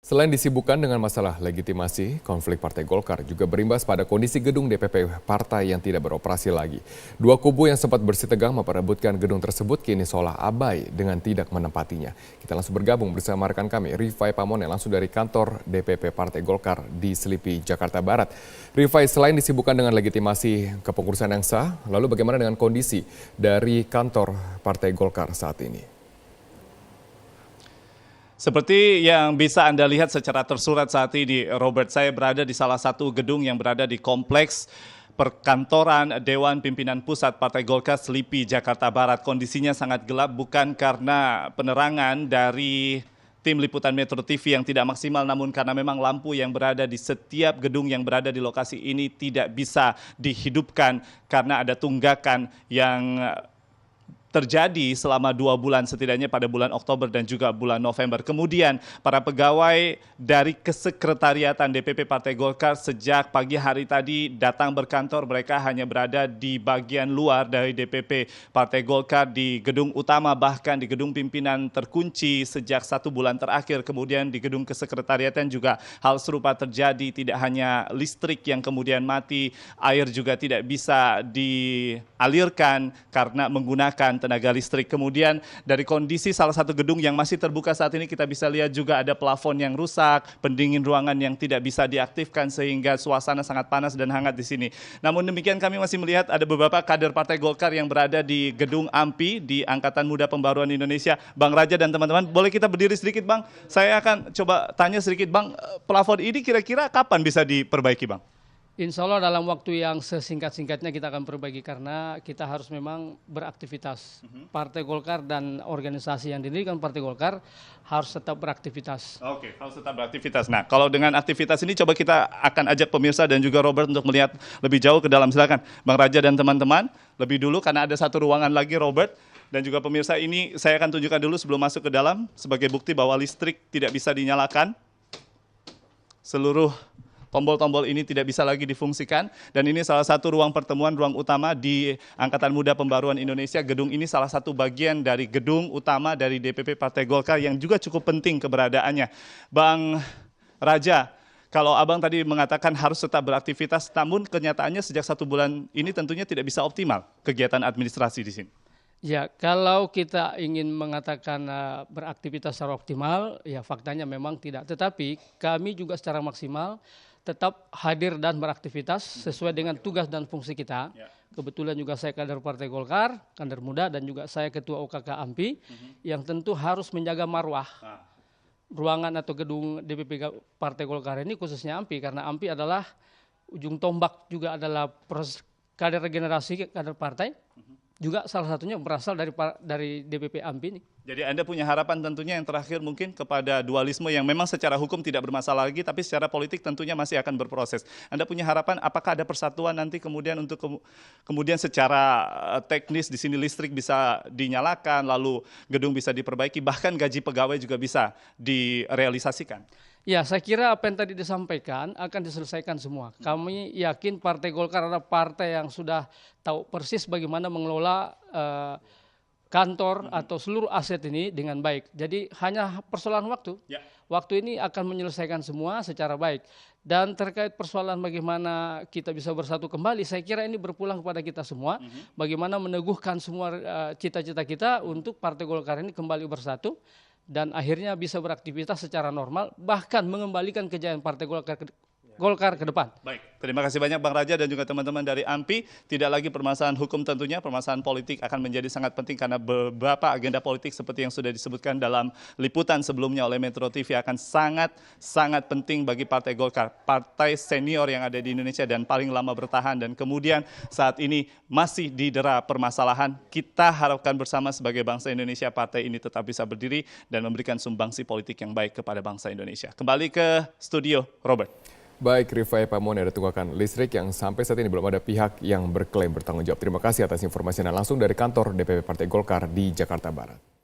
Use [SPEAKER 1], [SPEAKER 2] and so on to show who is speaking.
[SPEAKER 1] Selain disibukkan dengan masalah legitimasi, konflik Partai Golkar juga berimbas pada kondisi gedung DPP partai yang tidak beroperasi lagi. Dua kubu yang sempat bersitegang memperebutkan gedung tersebut kini seolah abai dengan tidak menempatinya. Kita langsung bergabung bersama rekan kami, Rifai Pamone, langsung dari kantor DPP Partai Golkar di Selipi, Jakarta Barat. Rifai, selain disibukkan dengan legitimasi kepengurusan yang sah, lalu bagaimana dengan kondisi dari kantor Partai Golkar saat ini?
[SPEAKER 2] Seperti yang bisa Anda lihat secara tersurat saat ini, Robert, saya berada di salah satu gedung yang berada di kompleks perkantoran Dewan Pimpinan Pusat Partai Golkar Selipi, Jakarta Barat. Kondisinya sangat gelap bukan karena penerangan dari tim liputan Metro TV yang tidak maksimal, namun karena memang lampu yang berada di setiap gedung yang berada di lokasi ini tidak bisa dihidupkan karena ada tunggakan yang terjadi selama 2 bulan, setidaknya pada bulan Oktober dan juga bulan November. Kemudian para pegawai dari kesekretariatan DPP Partai Golkar sejak pagi hari tadi datang berkantor. Mereka hanya berada di bagian luar dari DPP Partai Golkar, di gedung utama, bahkan di gedung pimpinan terkunci sejak 1 bulan terakhir. Kemudian di gedung kesekretariatan juga hal serupa terjadi. Tidak hanya listrik yang kemudian mati, air juga tidak bisa dialirkan karena menggunakan tenaga listrik. Kemudian dari kondisi salah satu gedung yang masih terbuka saat ini, kita bisa lihat juga ada plafon yang rusak, pendingin ruangan yang tidak bisa diaktifkan sehingga suasana sangat panas dan hangat di sini. Namun demikian kami masih melihat ada beberapa kader Partai Golkar yang berada di gedung AMPI di Angkatan Muda Pembaruan Indonesia. Bang Raja dan teman-teman, boleh kita berdiri sedikit, Bang? Saya akan coba tanya sedikit, Bang. Plafon ini kira-kira kapan bisa diperbaiki, Bang?
[SPEAKER 3] Insya Allah dalam waktu yang sesingkat-singkatnya kita akan perbaiki, karena kita harus memang beraktivitas. Partai Golkar dan organisasi yang didirikan Partai Golkar harus tetap beraktivitas.
[SPEAKER 2] Oke, harus tetap beraktivitas. Nah, kalau dengan aktivitas ini coba kita akan ajak pemirsa dan juga Robert untuk melihat lebih jauh ke dalam. Silakan Bang Raja dan teman-teman lebih dulu, karena ada satu ruangan lagi, Robert. Dan juga pemirsa, ini saya akan tunjukkan dulu sebelum masuk ke dalam sebagai bukti bahwa listrik tidak bisa dinyalakan. Seluruh tombol-tombol ini tidak bisa lagi difungsikan, dan ini salah satu ruang pertemuan, ruang utama di Angkatan Muda Pembaruan Indonesia. Gedung ini salah satu bagian dari gedung utama dari DPP Partai Golkar yang juga cukup penting keberadaannya. Bang Raja, kalau Abang tadi mengatakan harus tetap beraktivitas, namun kenyataannya sejak 1 bulan ini tentunya tidak bisa optimal kegiatan administrasi di sini.
[SPEAKER 3] Ya, kalau kita ingin mengatakan beraktivitas secara optimal, ya faktanya memang tidak. Tetapi kami juga secara maksimal tetap hadir dan beraktivitas sesuai dengan tugas dan fungsi kita. Kebetulan juga saya kader Partai Golkar, kader muda, dan juga saya ketua OKK AMPI, yang tentu harus menjaga marwah ruangan atau gedung DPP Partai Golkar ini, khususnya AMPI, karena AMPI adalah ujung tombak, juga adalah proses kader regenerasi kader partai. Juga salah satunya berasal dari DPP AMPI ini.
[SPEAKER 2] Jadi Anda punya harapan tentunya yang terakhir mungkin kepada dualisme yang memang secara hukum tidak bermasalah lagi, tapi secara politik tentunya masih akan berproses. Anda punya harapan apakah ada persatuan nanti kemudian untuk kemudian secara teknis di sini listrik bisa dinyalakan, lalu gedung bisa diperbaiki, bahkan gaji pegawai juga bisa direalisasikan?
[SPEAKER 3] Ya, saya kira apa yang tadi disampaikan akan diselesaikan semua. Kami yakin Partai Golkar adalah partai yang sudah tahu persis bagaimana mengelola kantor atau seluruh aset ini dengan baik. Jadi hanya persoalan waktu. Waktu ini akan menyelesaikan semua secara baik. Dan terkait persoalan bagaimana kita bisa bersatu kembali, saya kira ini berpulang kepada kita semua. Bagaimana meneguhkan semua cita-cita kita untuk Partai Golkar ini kembali bersatu dan akhirnya bisa beraktivitas secara normal, bahkan mengembalikan kejayaan Partai Golkar ke depan.
[SPEAKER 2] Baik, terima kasih banyak Bang Raja dan juga teman-teman dari AMPI. Tidak lagi permasalahan hukum tentunya, permasalahan politik akan menjadi sangat penting karena beberapa agenda politik seperti yang sudah disebutkan dalam liputan sebelumnya oleh Metro TV akan sangat penting bagi Partai Golkar. Partai senior yang ada di Indonesia dan paling lama bertahan, dan kemudian saat ini masih didera permasalahan. Kita harapkan bersama sebagai bangsa Indonesia, partai ini tetap bisa berdiri dan memberikan sumbangsi politik yang baik kepada bangsa Indonesia. Kembali ke studio, Robert.
[SPEAKER 1] Baik, Rifai Pamone, ada tunggakan listrik yang sampai saat ini belum ada pihak yang berklaim bertanggung jawab. Terima kasih atas informasinya langsung dari kantor DPP Partai Golkar di Jakarta Barat.